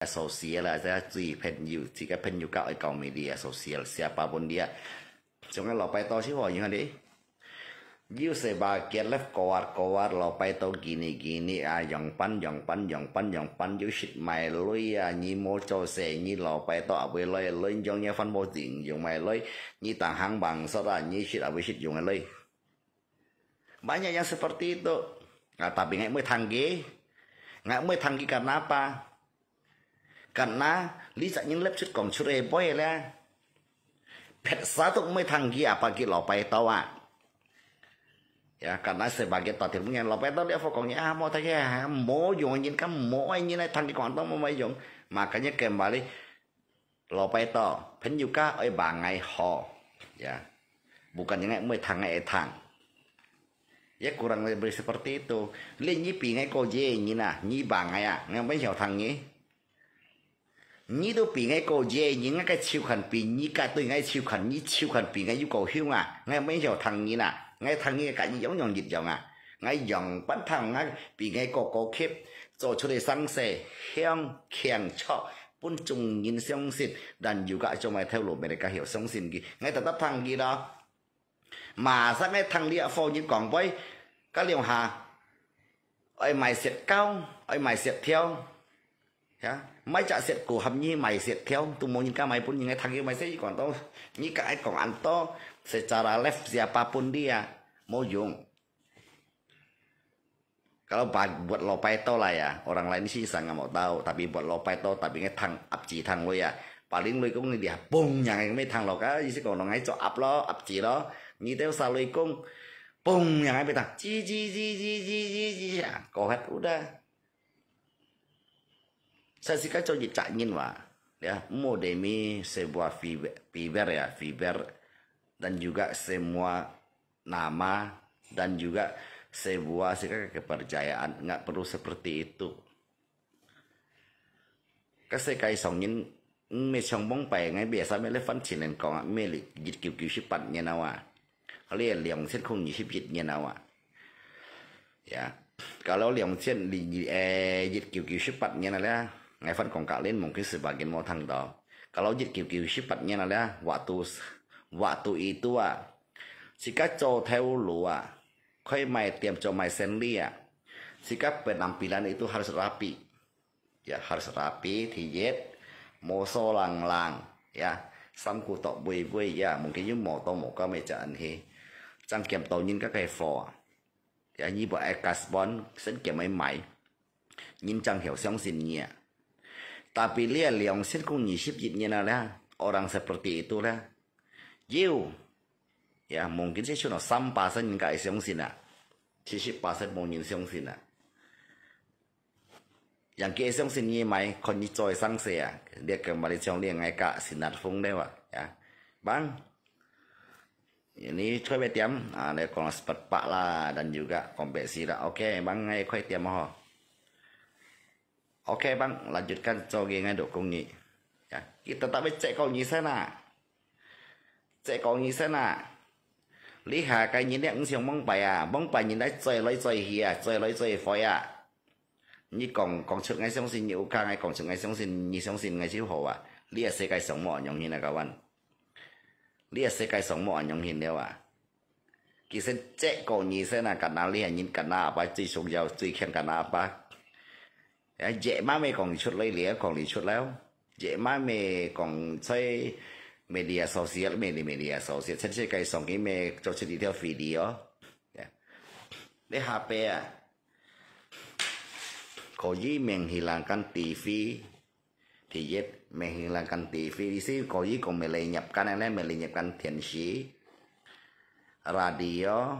sosial aja tùy penyu chỉ cái penyu cao ở cầu media sosial siapapun dia jangan lupa itu sih wah yang ada you sebagian left kowar lupa itu gini yang pan you shit mai lối nhi mô cho xe nhi lupa itu apa lối jongnya fan mô tiền dùng mai lối nhi tàng hang bằng sau đó nhi shit apa shit dùng lối banyak yang seperti itu. Nah, tapi nggak mau tanggi karena apa? Karena Lisa những lớp chút còn chút boy là pet satu mới tanggi apa gitu lo pai tahu ya karena sebagai tatil punya lo pai tahu dia pokoknya mau tanya mau dùng kamu mau ini này tanggi còn tahu mau dùng makanya kembali lo pai tahu penyuka oi bangai ho ya bukan yang mau tangai tang ya kurang lebih seperti itu lên nyi pingai koje nyi nah nyi bangai ngang bên hiểu thằng nhỉ nhi đâu bị ngay cô dê những cái chiêu khẩn bị nhi cái tôi ngay chiêu khẩn bị ngay yêu cầu hiếu ngay mấy giờ thằng nhi ngay thằng nhi cả như giống nhọn dịch dòng ngay dòng bắt thằng ngay bị ngay cô khiếp rồi cho để sang xe hang kèn cho bún trùng nhìn xong xin đàn dù cả cho mày theo lộ mày cả hiểu xong xin gì ngay tập thằng gì đó mà sao ngay thằng địa phô như còn với các liều hà ơi mày xịt cao ơi mày xịt theo ya mấy chả xịt của hầm nhi mày xịt theo tôi muốn nhìn cả mày pun nhìn thằng kia mày sẽ còn to như cái còn ăn to secara left siapapun dia mau dùng kalau buat lopaito lah ya orang lain sih sangat mau tahu tapi buat lopaito tapi cái thằng ập chỉ thằng lo ya paling lo cũng người dia bung yang mấy thằng lo cái gì còn nó ngay cho ập lo ập chỉ đó như theo sao lo cũng bung yang mấy thằng chi có hết udah. Saya sih kan coba caknin wah, ya modemi sebuah fiber dan juga semua nama dan juga sebuah kepercayaan nggak perlu seperti itu. Kasi kai songin me chong bong pai ngay biasa me le fan chinen kong me li jit kiu shipat nya nawa. Kali liang sen kong ni ship jit nya nawa. Ya, kalau liang sen li jit kiu shipat nya nawa ngày phân còn cả lên một cái sebagian mau thằng đó kalau jit kiu sifatnya adalah waktu itu jika cho theo lu khơi mày tiêm cho mày sendiri jika penampilan itu harus rapi ya harus rapi thì mau lang ya samku tok bui ya mungkin như màu to một cái mày chọn thì trang kiểm tàu nhìn các cái phò ya như bộ carbon sẽ kiểm máy nhìn trang hiểu xong xin nhẹ. Tapi lihat liang sen kung nyisip jitnya lah orang seperti itulah you ya mungkin saya cuma 3% nggak iseng sih 70% mau nyiseng sih yang ke iseng sih ni mai kon ni joy sang saya dia kembali trong liang ngai kak sinar fung deh ya bang ini coba tiam ada kalau seperti pak lah dan juga kompetisi lah oke bang ngai koi tiam ho. Oke bang, lanjutkan jogging dok kungi. Ya, kita tak cek kungi sana. Cek kungi sana. Lihat cái nhìn này siêu bóng bài nhìn đấy chơi hìa, chơi phơi Như còn trước ngay xong xin nhiều ca ngay còn trước ngay xong xin như xong xin ngay chiếu hồ Lihat sẽ cái sống mỏ nhông hình là các bạn. Lihat sẽ cái sống mỏ nhông hình đâu Kỳ sẽ cek kungi sana karena lihat nhìn karena apa truy xuống giàu truy khen karena apa. Ya, dễ má mày còn chút lấy lẽ còn đi chút léo dễ má mày còn chơi media sosial sẽ cái xong cái mày cho đi theo video để HP có gì mình hilangkan TV thì mình hilangkan TV di sini có gì còn mình lenyapkan yang lain mình lenyapkan tensi radio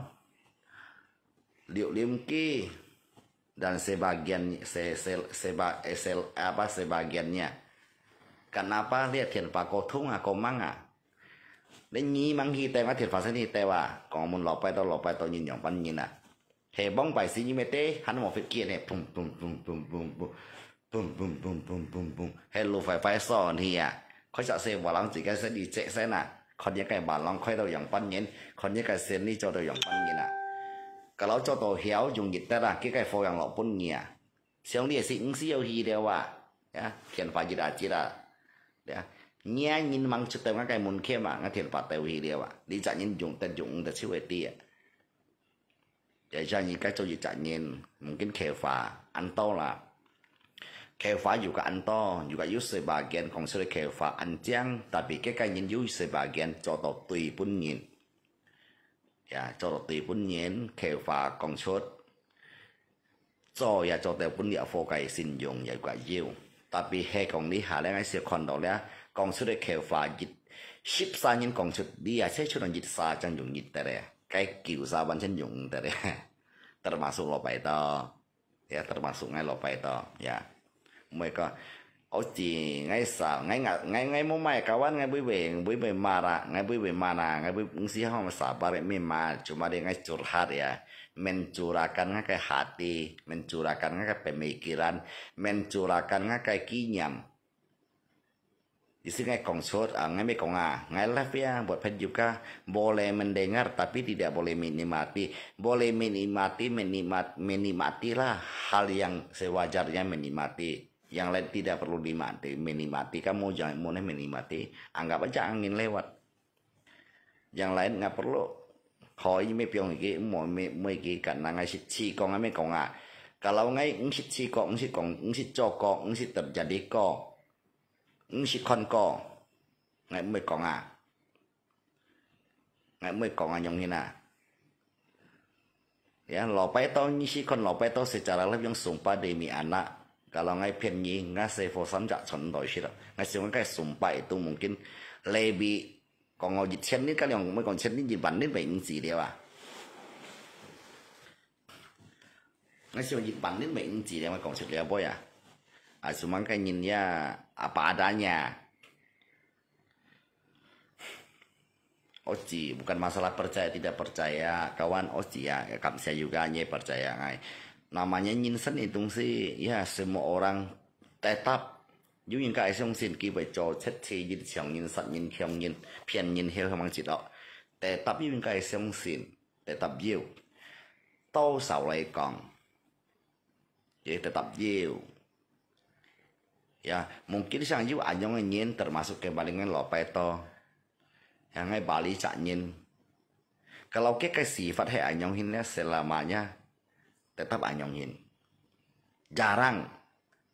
liệu liêm ki dan sebagiannya. Kenapa lihat thiền pa ko thung ko mang đến nhi mang hi te ma thiền fa sen hi te còn muốn lọp bay to nhìn nhỏng ban nhìn he bong bài xí như mê tê hắn một phiết kia này bum hello phải sòn thìเขาจะเซบาลังจิกันเสดีเจเสน่ะคนยังไงบาลังค่อยเราอย่างปั้นเย็นคนยังไงเซนนี่จะเราอย่างปั้นเย็นKalau cho tổ héo dùng dịch ta là cái phô yang lọ bún nhỉ, xong đi sĩ ứng siêu hi đều ya thiền phá jira jira ya nhia nhìn mang chút tao cái môn kia mà ngay thiền phá tao hi dia wa đi chạy nhìn dùng tên dùng tên siêu eti để cho những cái chỗ gì chạy nhìn mungkin kheo phá ăn to là kheo phá juga ăn to juga use sebagian kong sudah kheo phá ăn chang tapi cái nhìn use sebagian cho tao tùy pun nhìn ya cho tao tùy pun nhìn kheo phá kong chốt cho ya cho tao pun địa phô cái xin dùng ya juga yêu tapi he kong ni hà ngay sẽ còn đó là kong sudah kheo phá dịch ship sa nhìn kong chốt dia sẽ chốt dịch sa chẳng dùng dịch tệ cái kiểu sa ban chân dùng tệ termasuk lopai to ya termasuk ngay lopai to ya mereka chỉ ngay mau mai kawan ngay bui về mara ngay bui về mana ngay bui ngsi hong sabar memang cuma dia ngay curhat ya mencurahkan ngay hati mencurahkan ngay pemikiran mencurahkan ngay kinyam di sini ngay kongsot ngay me konga ngay live ya buat pen juga boleh mendengar tapi tidak boleh menikmati boleh menikmatilah hal yang sewajarnya menikmati yang lain tidak perlu menikmati kamu jangan mau menikmati anggap aja angin lewat yang lain nggak perlu hỏi mấy pion cái mỗi cái karena ngay si con ngay mấy con kalau ngay si con si cho con si terjadi con si con ngay mấy con ngay mấy con yang ini ya lopai to si con lopai to secara lebih yang sumpah demi anak kalau ngay penyi nggak sefosan jak contoh sih lah nggak sih kayak sumpah itu mungkin lebih còn ngồi dịch xem đến cái lòng mới còn xem đến dịch bản đến bệnh gì đấy à ngay xem dịch bản đến bệnh gì đấy mà còn sự boy à cuma cái nhìn ya apa adanya Oci bukan masalah percaya tidak percaya kawan Oci ya kamu saya juga hanya percaya ngay namanya nyinsen itu sih ya semua orang tetap dù những cái xong xin kỳ về cho chất thì nhìn chồng nhìn sẵn nhìn khiong nhìn phiền nhìn heo không chỉ đó để tập những cái xong xin để tập nhiều tô sầu lại còn để tập nhiều ya mungkin sang juga anyong nhìn termasuk kebalingan lopeto yang ngay Bali cak nhìn kalau cái sifat hay anyong ini selamanya tetap anyong nhìn jarang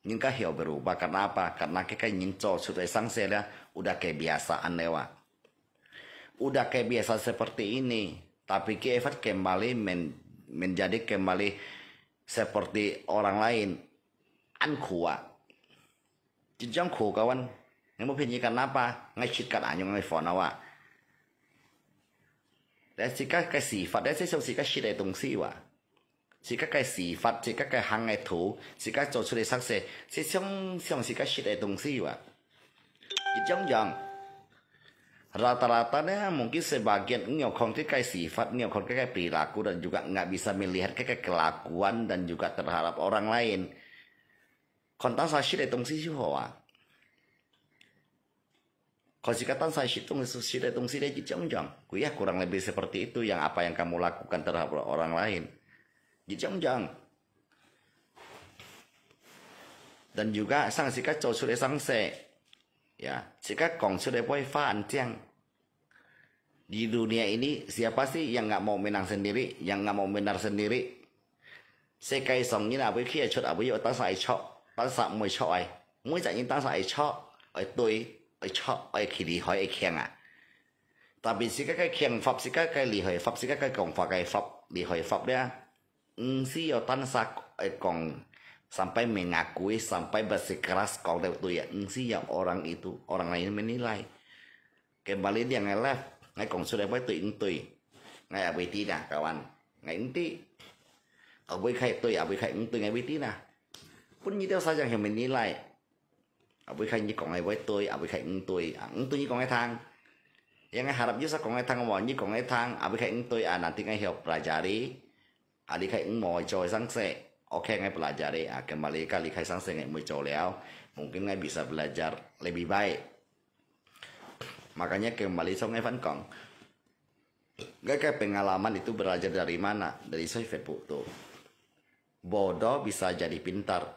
nhưng cái hiểu berubah karena apa? Karena kita nyinco sudah sangse ya, udah kebiasaan lewat. Udah kebiasaan seperti ini, tapi kita kembali menjadi kembali seperti orang lain. An kuat. Jangan ku kawan. Yang mau pinjamkan apa? Ngecitkan anyong iPhone awak. Dan jika cái sifat, dan saya jika sifat itu sih wah. Chỉ các cái xì phạt, chỉ các cái hàng ngày thủ, chỉ các做出嚟sắc色，是像是cái shit東西吧。Itu yang rata-ratanya mungkin sebagian ngokong cái sifat, ngokong cái perilaku dan juga nggak bisa melihat cái kelakuan dan juga terhadap orang lain. Kontan saya shit東西hoa. Kalau sikatan saya shit東西dia yang kurang lebih seperti itu yang apa yang kamu lakukan terhadap orang lain. Jangan dan juga sang sikat cho sudah sang se ya sikat kong sudah boleh fan tiang di dunia ini siapa sih yang nggak mau menang sendiri yang nggak mau benar sendiri sekai song như nào với khi chốt ở với ta sai chọ ta sợ mùi chọ ai mỗi dạng như ta sai chọ ở tôi ở chọ ở khi đi hỏi ở khen tapi sikat cái khen pháp sikat cái lì hỏi pháp sikat cái kong pháp cái pháp lì hỏi pháp đấy si yo tansa kong sampai mengakui sampai bersikeras kong itu ya si yang orang itu orang lain menilai kembali dia ngelef ngai kong sudah boleh tui ngai abai tina kawan ngai inti abai kai tui ngai abai tina pun như saja yang menilai abai kai như kong ngai boleh tui abai kai tui như kong ngai thang yang ngai harap juga kong ngai thang mau như kong ngai thang abai kai tui nanti ngai hidup pelajari adik kai mau coy sangse oke ngai pelajari kembali kali kai sangse ngai mau coy leo mungkin ngai bisa belajar lebih baik makanya kembali so ngai fan kong ngai kai pengalaman itu belajar dari mana dari Facebook tuh bodoh bisa jadi pintar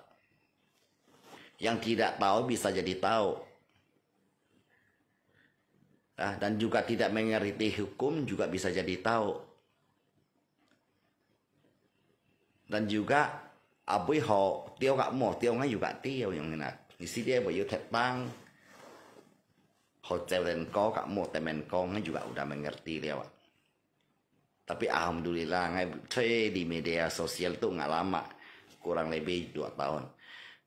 Yang tidak tahu bisa jadi tahu. Dan juga tidak mengerti hukum juga bisa jadi tahu. Dan juga abui họ tiêu gạo mỏ tiêu ngay juga tiêu yang ini. Di sini dia bayu tentang hotel dan kau gak mau temen kau juga udah mengerti dia. Tapi alhamdulillah ngay di media sosial tuh nggak lama, kurang lebih 2 tahun.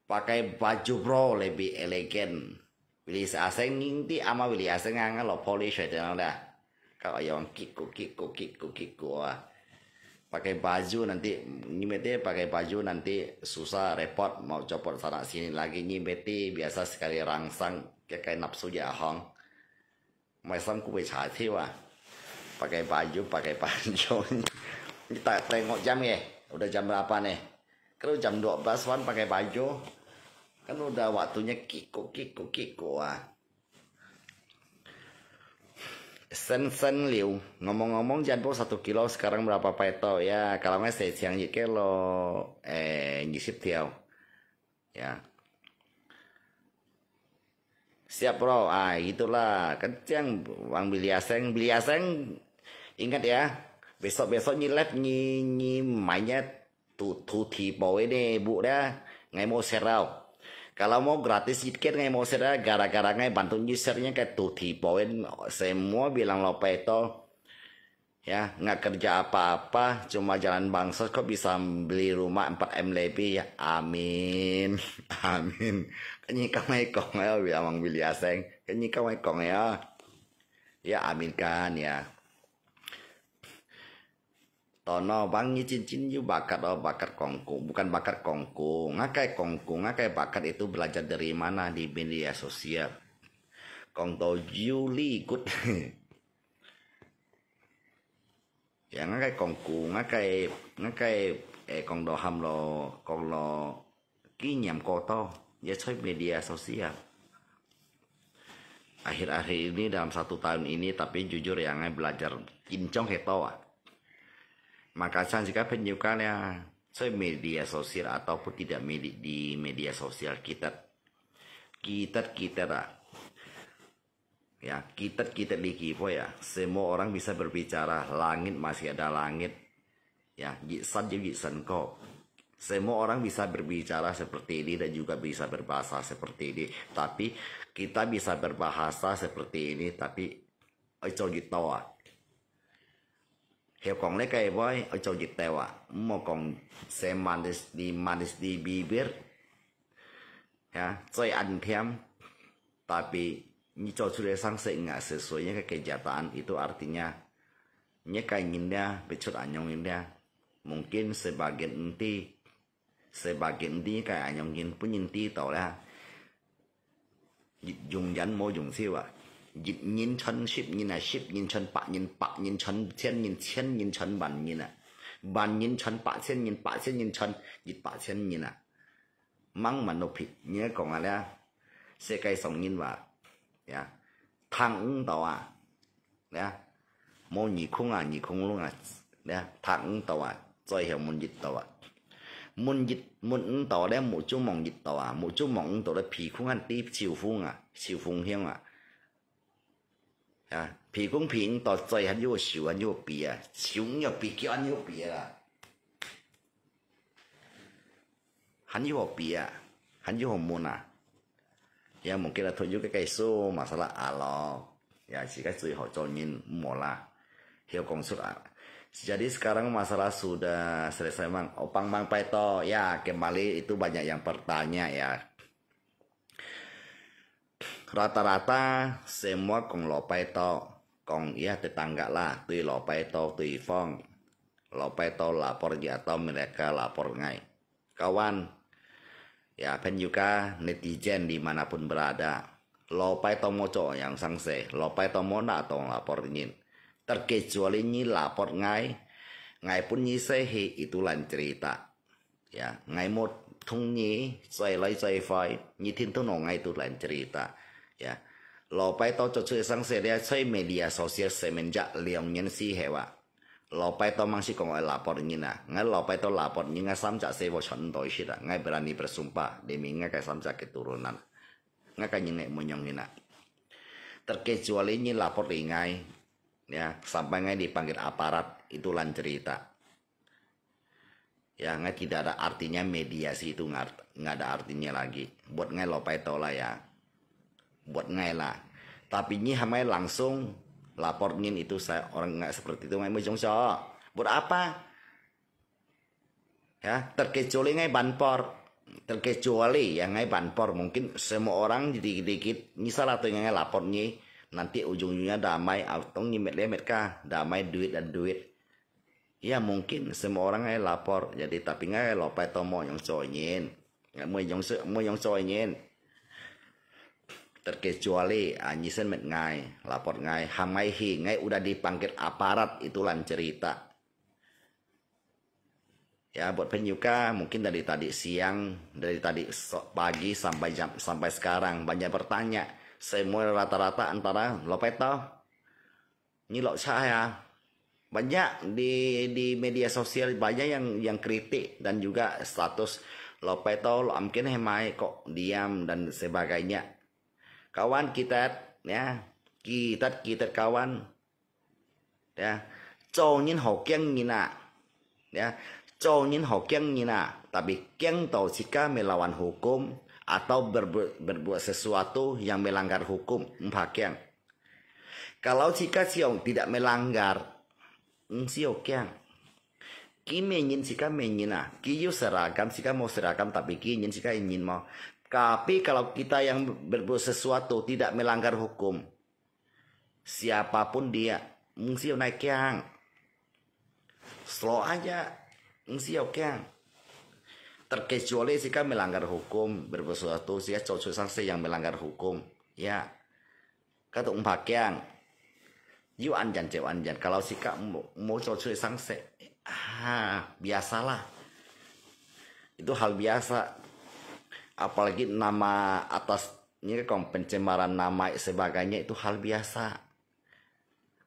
Pakai baju bro lebih elegan. Beli asing nginti ama beli asing nggak lo polish aja dah. Kalau yang kiku pakai baju nanti nyimete pakai baju nanti susah repot mau copot sana sini lagi nyimeti biasa sekali rangsang kayak nafsu jahong. Macam ku bercati wah. Pakai baju. Kita tengok jam ya. Udah jam berapa nih? Kalau jam 12 pakai baju. Kan udah waktunya kiku wah. Sen liu. Ngomong-ngomong janpo 1 kilo sekarang berapa peto ya? Kalau nggak saya siang lo nyisip tiao. Ya. Siap bro, itulah kencang uang beli aseng ingat ya, besok nyilep nyi mainnya tu thi boy deh bu dah, ngai mau serau. Kalau mau gratis sedikit ngai mau serau, gara-gara ngai bantu usernya kayak tu thi boy, semua bilang lo peto, ya nggak kerja apa-apa, cuma jalan bangsa kok bisa beli rumah 4M lebih ya, amin. Kanyi kamay kong ya bilang beli aseng, kanyi kamay kong ya aminkan ya. Tono bang cincin yu bakat kongkung, bukan bakat kongkung, ngakai bakat itu belajar dari mana di media sosial. Kong to Juli ikut. Ya ngakai kongkung, ngakai kong do ham lo kong lo kinyam koto ya coy media sosial. Akhir-akhir ini dalam 1 tahun ini tapi jujur ya ngai belajar kincong hetoa. Maka saya jika penyukaannya coy media sosial ataupun tidak di media sosial kita lah. Ya kita di kipo ya. Semua orang bisa berbicara, langit masih ada langit. Ya jisan kok. Semua orang bisa berbicara seperti ini dan juga bisa berbahasa seperti ini. Tapi kita bisa berbahasa seperti ini tapi ojo jitawa. Hiểu còn lấy cây với ojo jitawa. Mau còn xem manis di bibir. Ya, saya ăn thêm. Tapi ini sudah sanksi nggak sesuainya kenyataan itu artinya nyeka inginnya becur anyonginnya mungkin sebagian enti kayak anyongin pun inti tau lah dùng dán mô dùng siêu dịch nhìn chân ship nhìn chân bạc nhìn chân thiên nhìn chân bàn nhìn chân bạc thiên nhìn chân dịch bạc thiên nhìn mang mà nộp nhớ còn là sẽ cây sống nhìn vào ya thằng tàu ya mô nhị khung luôn ya thằng tàu rồi hiểu muốn dịch tàu muốn tàu đấy một chút mỏng dịch tàu một chút mỏng tàu đấy皮空很低chiều phong hiang皮空平到最很有小很有比小有比叫很有比很有比很有mun ya mungkin là thôi juga cái số masalah alo ya jika sudah hoconin mola hiểu công suất jadi sekarang masalah sudah selesai mang opang mang peto ya kembali itu banyak yang bertanya ya rata-rata semua kong lo peto kong ya tetangga lah tui lo peto tui fong lo peto lapor atau mereka lapor ngai kawan ya pen juga netizen dimanapun berada lopai tomoco yang sangse lopai tomona atau lapor ingin terkecuali nyi lapor ngai pun nyi sehi itu lain cerita ya ngai một thung nyi xoay lấy xoay phai nyi tin tu nong ngai itu lain cerita ya lopai to cho sangse dia xoay media sosial semenjak liang nyen si hewa lopai to mangsi kong lapor ngina ngai lopai to lapor ngai samca sewo chon doi shida ngai berani bersumpah demi ngai kai samca keturunan ngai kai ngai monyong ngina terkecuali nyi lapor ngai ya sampai ngai dipanggil aparat itu lan cerita ya ngai tidak ada artinya mediasi itu nggak ada artinya lagi buat ngai lopai to lah ya buat ngai lah tapi nyi hamai langsung laporin itu saya orang nggak seperti itu ngai mojong buat apa ya terkecuali ngai banpor terkecuali yang ngai banpor mungkin semua orang dikit-dikit misal atau ngai lapor nyi nanti ujung-ujungnya damai atau nyimet-lemet kah damai duit dan duit ya mungkin semua orang ngai lapor jadi tapi ngai lopai tomo yang coinyin ngai mojong coinyin terkecuali anyisen met ngai lapor ngai hamai hi ngai udah dipanggil aparat itulah cerita ya buat penyuka mungkin dari tadi siang dari tadi pagi sampai sekarang banyak bertanya semua rata-rata antara lopeto nyilok saya banyak di media sosial banyak yang kritik dan juga status lopeto lo mungkin hemai kok diam dan sebagainya kawan kita ya kita kawan ya châu nhìn Hokkien ngina ya châu nhìn Hokkien ngina tapi keng tau jika melawan hukum atau berbuat sesuatu yang melanggar hukum mpakyang kalau jika siong tidak melanggar siokang ki menyin jika menyina ki yu seragam jika mau seragam tapi ki ingin jika ingin mau tapi kalau kita yang berbuat sesuatu tidak melanggar hukum, siapapun dia, mesti naik yang, slow aja, mesti yang. Terkecuali jika melanggar hukum, berbuat sesuatu, jika cocok sanksi yang melanggar hukum, ya, kata yang, yu anjan cew anjan. Kalau jika mau cocok sanksi, biasalah, itu hal biasa. Apalagi nama atasnya kong pencemaran nama sebagainya itu hal biasa.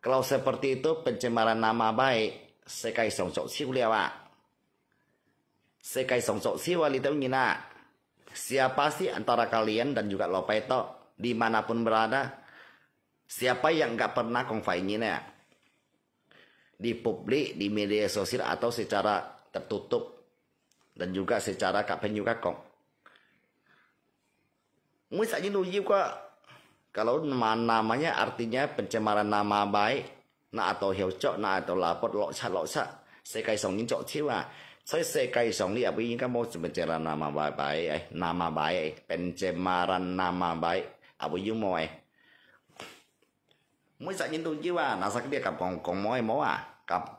Kalau seperti itu pencemaran nama baik, sekai song sok siu liawa. Sekai song sok siu itu nyina. Siapa sih antara kalian dan juga lopeto dimanapun berada? Siapa yang nggak pernah kong nyina di publik, di media sosial atau secara tertutup dan juga secara kapan juga kong. Mungkin saja nuji kok kalau namanya artinya pencemaran nama baik na atau hiu cok na atau lapor lok sa sekai song nin cok ciwa saya sekai song li apa ini kan mau pencemaran nama baik nama baik pencemaran nama baik apa you mau mungkin saja nuji wa nasak dia kampong kong mau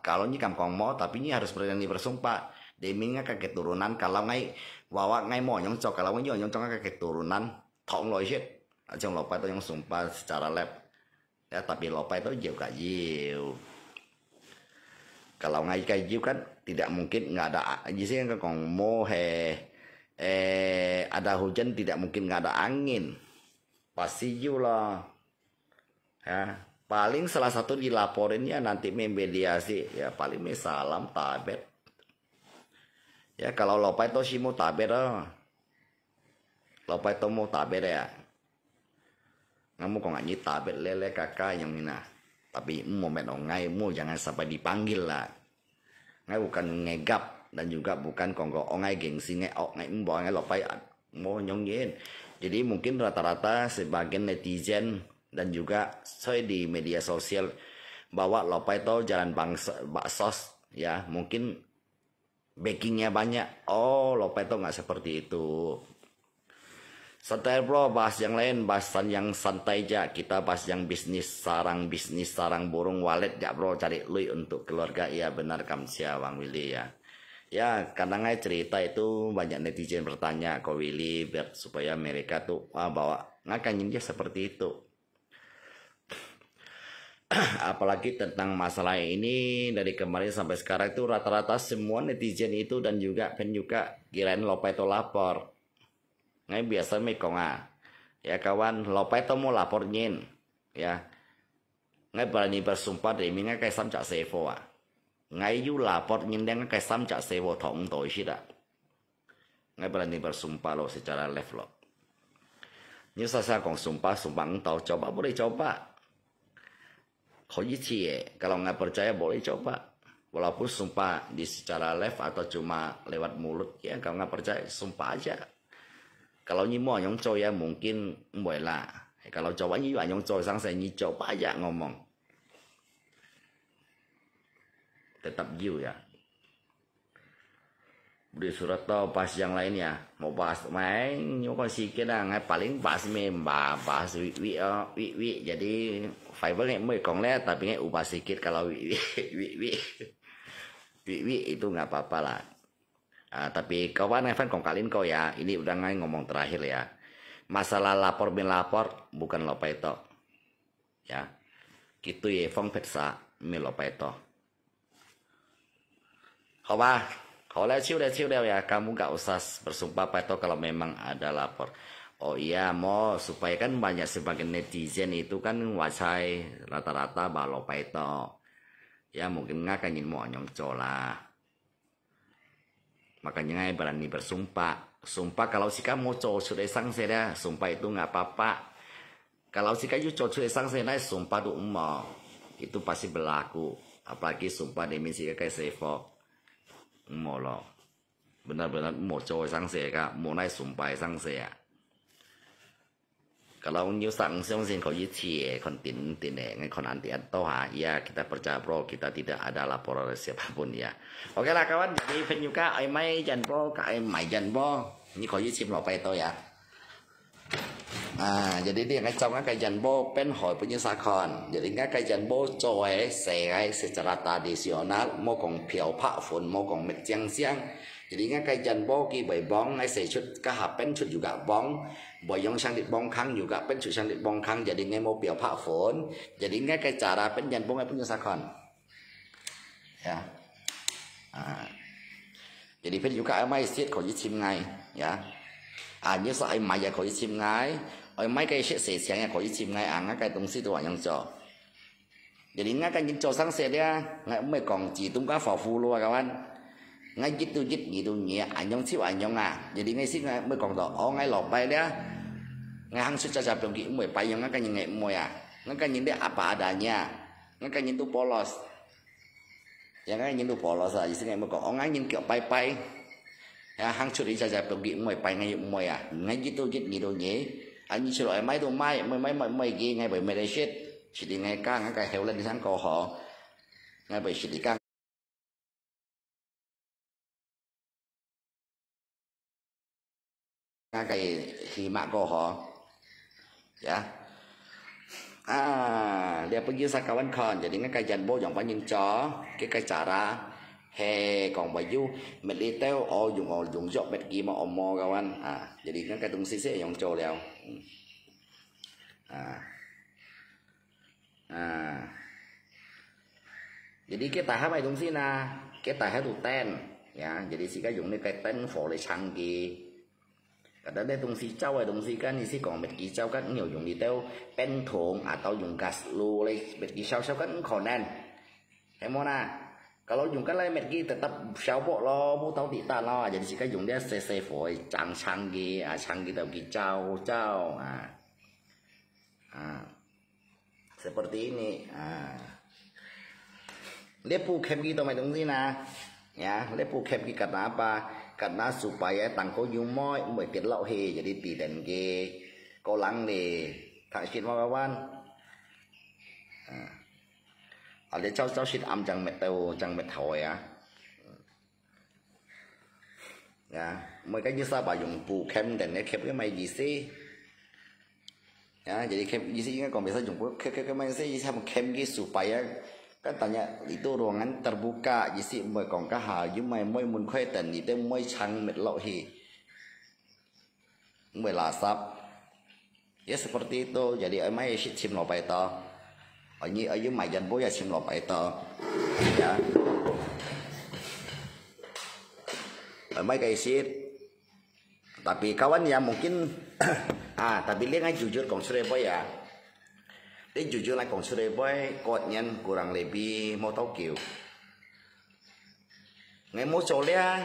kalau ini kampong mau tapi ini harus berani bersumpah demi nggak keturunan kalau ngai wawa ngai mau nyong cok kalau nyong cok keturunan thong loi hết trong lopai itu yang sumpah secara lab ya tapi lopai itu jauh kajiu kalau ngai kajiu kan tidak mungkin nggak ada sih kan kong mo ada hujan tidak mungkin nggak ada angin pasti lah ya paling salah satu dilaporinnya nanti memediasi ya paling salam tabet ya kalau lopai itu sih mau tabet lopai to mau tabet ya ngamu kok nggak tabet lele kakak yang mina tapi mau menongai mau jangan sampai dipanggil lah ngai bukan ngegap dan juga bukan konggo ongai gengsi ngai ngai mbok ngai lopai mau nyongin jadi mungkin rata-rata sebagian netizen dan juga saya di media sosial bawa lopai to jalan baksos ya mungkin backingnya banyak lopai to nggak seperti itu. Santai bro, bahas yang lain, bahasan yang santai aja. Kita bahas yang bisnis sarang burung walet ya bro, cari lui untuk keluarga. Ya benar kamsia Bang Willy ya. Ya kadang cerita itu banyak netizen bertanya ke Willy biar supaya mereka tuh bawa ngakanyin dia seperti itu. Apalagi tentang masalah ini dari kemarin sampai sekarang itu rata-rata semua netizen itu dan juga penyuka kirain lopai itu lapor. Ngai biasa mekong ya kawan lopai to mau lapor nyin ya ngai berani bersumpah demi ngai kayak samcak sevo Ngai yu lapor nyindeng kai sam cak sewo thong toi sida. Ngai berani bersumpah lo secara live lo. Như saya kong sumpah engkau coba boleh coba. Kalau nggak percaya boleh coba. Walaupun sumpah di secara live atau cuma lewat mulut ya, kalau nggak percaya sumpah aja. Kalau nyi mau nyong coy ya mungkin boleh lah. Kalau coba nyi nyong coy sang saya nyi coba aja ngomong. Tetap you ya. Di surat tau pas yang lainnya mau bahas main nyokon sikit lah ngay paling bahas bahas wi jadi fiber ngay mới còn leh tapi ngay ubah sikit kalau wi itu nggak apa-apa lah. Tapi kawan Evan kong kalian kau ya ini udah ngay ngomong terakhir ya, masalah lapor melapor bukan lupa itu ya gitu ya phong petsa lupa itu kalau chill ya, kamu gak usah bersumpah Peto kalau memang ada lapor. Oh iya, mau supaya kan banyak sebagian netizen itu kan wacai rata-rata balo Peto. Ya mungkin nggak kan mau nyong cola. Makanya berani bersumpah. Sumpah kalau si kamu coba sudah sang saya, sumpah itu nggak apa-apa. Kalau si kayu coba sudah sang saya, sumpah tuh mau itu pasti berlaku. Apalagi sumpah demi si kayak Sevo. Mau lo benar-benar mau coba sang saya mau naik sumpah sang saya kalau new sang sih kau cie kontin ngay kon anti atau ya kita percaya bro kita tidak ada laporan siapapun ya. Oke lah kawan, jadi fan juga ai mai jan bro kai mai jan bro ini kau cie lo itu ya. Jadi dia ngay trong cái dàn bô pen hỏi punya sakon. Jadi ngay cái dàn bô coy saya secara tradisional mau kong piao pak phun mau kong met jiang xiang. Jadi ngay cái dàn bô ki bảy bong ngay saya cut kahap pen cut juga bong. Boy yang sang dit bong kang juga pen cut sang dit bong kang. Jadi ngay mau piao pak phun. Jadi ngay cái cara pen dàn bô ngay punya sakon. Ya. Jadi pen juga mai siết kau chim ngay ya. Như sao ai mày giờ có chim ngay, ở mấy cái sẽ sáng có chim ngay ngay cái东西都往样做，jadi ngay cái những chỗ sáng sẽ dia, ngay mới còn chỉ tung cá phò phu luôn các bạn, ngay gitu nhẹ, yang chịu yang jadi ngay sih ngay mới còn đó, ngay lọp bay dia, ngay hang sudah capek pergi mới bay yang ngay cái ngay moy ngay cái những dia apa adanya, ngay cái những tu polos, yang ngay những tu polos jadi ngay mới còn, ngay những kiểu bay. Ya hang curi saja pergi mai pai ngay mai ngay gitu nhé anh chỉ loại máy đồ mai ghi ngay bởi Malaysia chỉ đi ngay càng cái heo lên đi sang cổ họ ngay bởi chỉ đi càng ngay cái khi mạng cổ họ ya dia pergi sakawan kon jadi ngay cái dàn bố dòng bao nhiêu chó cái cara he còn baju mình đi theo dùng dọc bệt kia mà omo kawan jadi kan cái tung sisi yang cow leo jadi cái tahap này tung sini cái tahap tu ten ya jadi si dùng cái ten phổ để chăng kia kadang dia tung si cow tung si kan isi còn bệt kia cow kan nhiều dùng đi theo pen thùng atau dùng gas lu lấy bệt kia cow kan còn nen em muốn kalau dùng cái lain mergi tetap siapa lo mau tahu tidak lo jadi sih dùng dia cc foi canggih tahu kicau seperti ini dia pukem gitu macam ini ya dia pukem karena apa karena supaya tangko yumoy mới tiết lộ he jadi tidak ke kolang deh tak sih kawan để cháu xịt âm chẳng mệt hồi mấy cái như sao bà dùng phụ kem để kẹp cái máy gì xí jadi kem gì xí còn bisa dùng cái máy xí sama kem cái supaya kan tanya itu ruangan terbuka jadi mới còn cái hal nhưng mà mới muốn khoe tần itu mới chang mệt lộ hi mới lasap ya seperti itu jadi máy xịt chim lo bay to ở dưới mày dành bố ya xin lộp ấy tờ ya ở mấy cái shit tapi kawan ya mungkin tapi dia kan jujur kong Surabaya ya dia jujur lah kong Surabaya kodnya kurang lebih mau tahu kiu ngay mua chỗ lia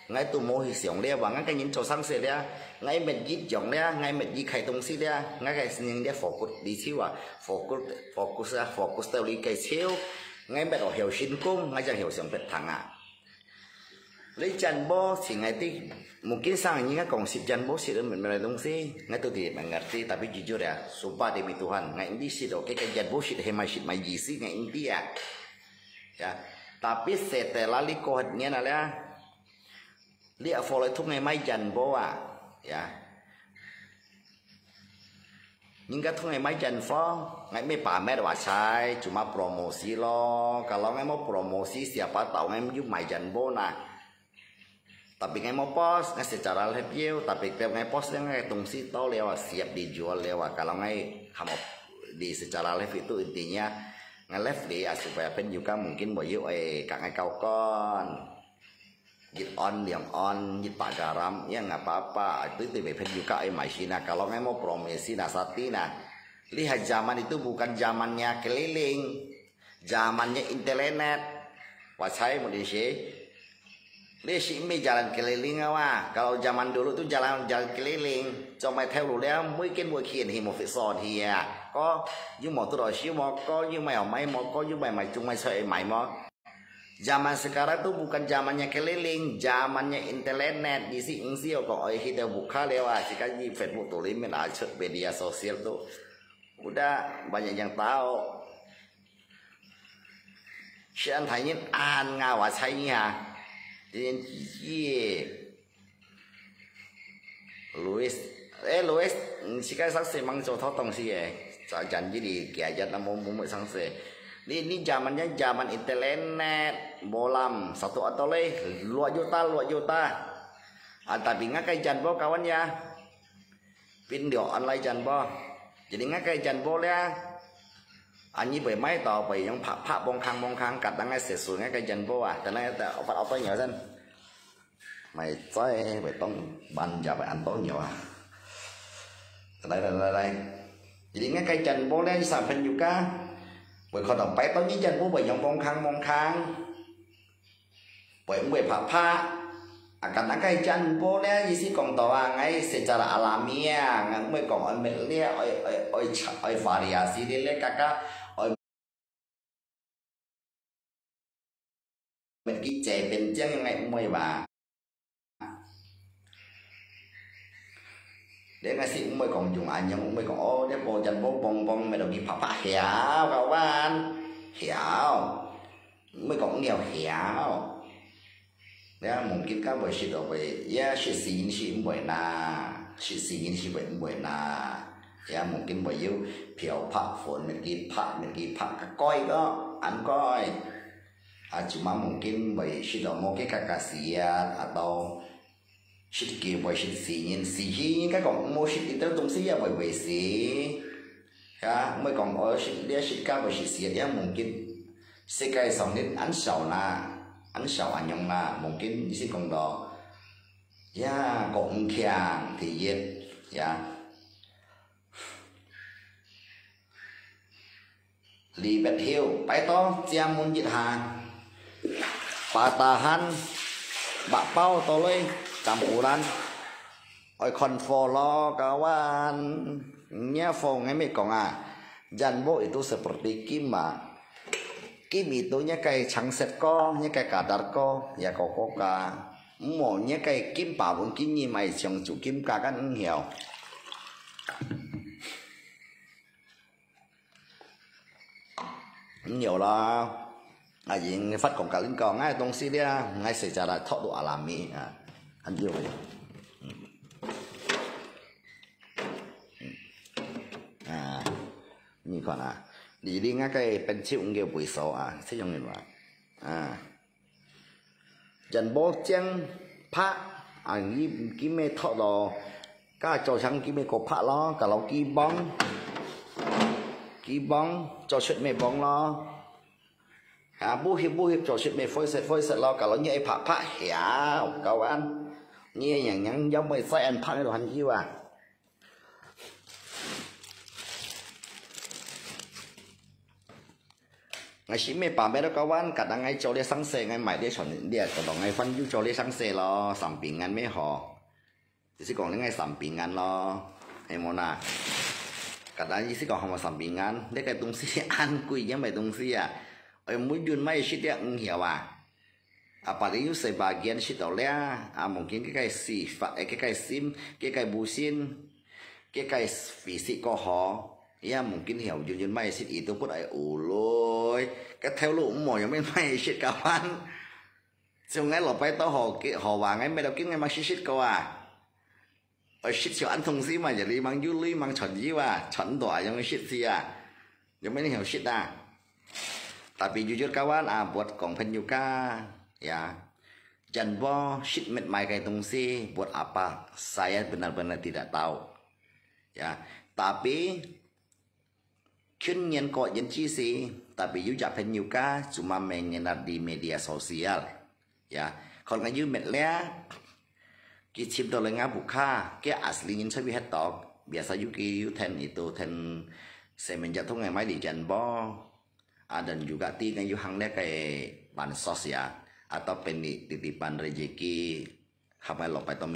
ngay tụ mô hi xiong lia và ngay cái nhìn chỗ sang xe lia ngay mình dít giọng lia ngay mình dít khai tung xí lia ngay cái nhìn lia focus đi xíu à focus tao đi cái xíu ngay mình ở hiểu xin cung ngay chẳng hiểu xiong biệt thằng à lấy chân bó thì ngay tí mungkin sang ini kan konsep jangan bosit melalui sih nggak tuh dia mengerti tapi jujur ya sumpah demi Tuhan nggak ini sih oke kan jangan bosit hemashit majisi nggak ini ya tapi setelah likohatnya nala dia follow itu ngai mai jangan bawa ya hingga tuh ngai mai jangan follow ngai mai pamer wasai cuma promosi loh kalau ngai mau promosi siapa tahu ngai mau mai jangan bawa tapi ngai mau post ngai secara review tapi tiap ngai post ngai tungsi tau lewat siap dijual lewat kalau ngai kamu di secara live itu intinya ngai live dia supaya pen juga mungkin boyu kak ngai kau kon git on yang on git pak garam ya nggak apa-apa itu pen juga Maisina kalau ngai mau promosi nasati nah lihat zaman itu bukan zamannya keliling zamannya internet wasai mau di sini dia sih jalan keliling wah kalau zaman dulu tuh jalan keliling cuma theo lối đeo mỗi cái buổi khiển thì một phải sòn thì có nhưng mà tôi nói siêu mà có nhưng mà ở máy mà có nhưng mà chúng mày sợi mày mà zaman sekarang tuh bukan zamannya keliling zamannya internet di sini siêu gọi kita buka lewat jika di Facebook tulis media sosial tuh udah banyak yang tahu si anh thấy những an nga và say nha Then Louis sekarang saksi mang cho thao tong sih jangan jadi gadget mau saksi ini zamannya zaman internet bolam satu atau leh 2 juta tapi nggak kayak janbo kawan ya video online janbo jadi nggak kayak janbo ya anh như vậy máy tàu vậy giống phạ bong khang cắt đang ngay sệt xuống ngay cái chân vô tại này phải ở tôi nhớ dân mày chơi phải tông bàn giờ phải ăn tối nhiều đây jadi ngay cái chân vô đây sản phẩm juga bởi còn đồng bay tối như chân vô bởi giống bong khang bởi bởi phạ kadang cái chân vô đây sih còn tàu ngay secara alamiah ngay mới còn ở mình lia oi variasi dia kakak mình cái trẻ bên chân ngày mới bà để ngày xưa mới còn dùng anh nhưng mới còn ô để bồ chân bố bông mày đâu đi phá hiểu các bạn hiểu mới còn nghèo hiểu đấy mungkin kan buat situ buat ya si buat buat ya mungkin buat you piao pak phone mình ghi pak cái coi đó anh coi cuma mungkin buat situ mau cái kasihan atau sedikit buat si cái còn mau itu tungsi ya buat si ya mới còn ở dia sedikit buat si ya mungkin sekai song đến ăn sầu anh sầu anh nhung là mungkin di sini còn đó ya cộng khiang thì yên ya li bet hiu pai to jam mun jit han patahan bakpao toloi campuran oi konfor lo kawan nya fong ngai me kong janbo itu seperti kima Kim itunya kayak changset ko, nya kayak kadar ko, ya koko ka. Mo nya kayak kim pa bun kim ni mai chong chu kim ka kan hiểu. Nhiều là gì phát quảng cáo lên còn ngay东西đấy ngay secara thái độ alami anh yêu vậy. Như còn đi đi ngay cái bên chịu nhiều buổi sổ sẽ dùng như vậy dần bố chân phá như cái mê thọ đồ các trò sang cái mê có phá lo cả lâu cái bóng cho chuyện mê bóng lo bố hiệp cho chuyện mê phôi sệt lo cả lâu như ấy phá hẻo cậu ăn như nhàng nhàng giống mê say ăn phá đồ hành chiêu ngay xí mê bà mẹ đó kawan kadang ngay cho dia sang se ngay mày dia chọn dia còn ngay phân du cho dia sang se lo sampingan mấy họ thì sẽ còn ngay sampingan lo em muốn à kadang chỉ còn không mà sampingan để cái tung si ăn quỳ nhá mày tung si à em muốn dun mấy shit dia hiểu à apalagi sebagian shit oleh mungkin cái sifat cái sim cái busin cái fisik họ ya mungkin hiểu dun mấy shit itu pun ai uloi cái theo lũ mồi giống mấy shit kawan xong ngay lọp bay tao họ và ngay mấy đâu kiếm ngay mang shit câu à ở shit cho ăn thông gì mà giờ đi mang du lý mang chuẩn gì mà chuẩn đỏ giống cái shit gì à giống mấy hiểu shit à tapi jujur kawan buat kompen juga ya jangan shit met mai kayak tungsi buat apa saya benar-benar tidak tahu ya tapi kunyen kok jenci sih tapi juga pen juga cuma mengenar di media sosial ya kalau ngayu met lea kicip dolengnya buka ke aslinya saya lihat tok biasa juga ten itu ten semenjak tuh ngai mai di janbo dan juga tinggal yuhangnya kayak bansos ya atau penitipan rezeki hamai lopai to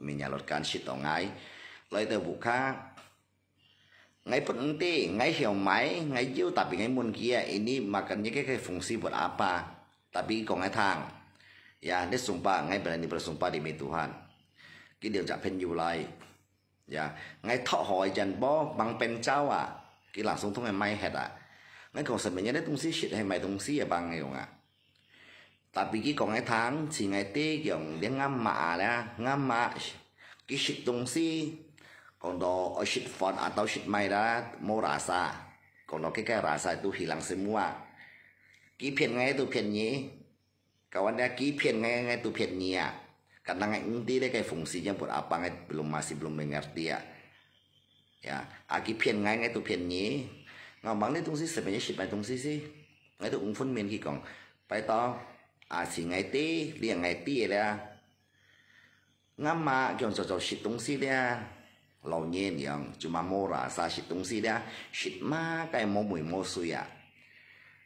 menyalurkan shit ngai lo itu buka ngai penting ngai hiểu máy ngai jiu tapi ngai mun kia ini makanya kayak fungsi buat apa tapi kok ngai thang ya dia sumpah ngai berani bersumpah demi Tuhan cái điều chạm pen lai ya ngai thọ hỏi dần bo bằng pen trao cái langsung tuh ngai mai het ngay còn sebenarnya dia tungsi shit hay mày tungsi ya bang không ạ tapi cái còn ngày tháng chỉ ngày tê kiểu dia ngam mạ nha ngam mạ cái shit tungsi còn đó shit font atau shit mày đã mau rasa còn đó cái rasa itu hilang semua cái phiền ngay itu phiền nhí kawan dia cái phiền ngay itu phiền nhí karena ngay inti dia kayak fungsinya buat apa ngay masih belum mengerti ya cái phiền ngay itu phiền nhí ngon bằng đấy tung xí sebenarnya shit bài tung xí xí ngay tụ cũng phân miền khi còn bài to chỉ ngày tí liền ngày tí là ngắm mà kiểu cho shit tung xí đấy lâu nhiên yang cuma mau rasa shit tung xí đấy shit mà cái mau mùi mau suy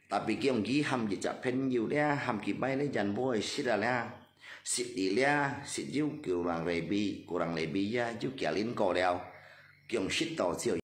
tapi kia ông ghi ham gì chả pen nhiều đấy ham kịp bay lấy dàn boy shit là shit đi là shit yêu kurang lebih ya juga lin kau đeo kiểu shit to chiều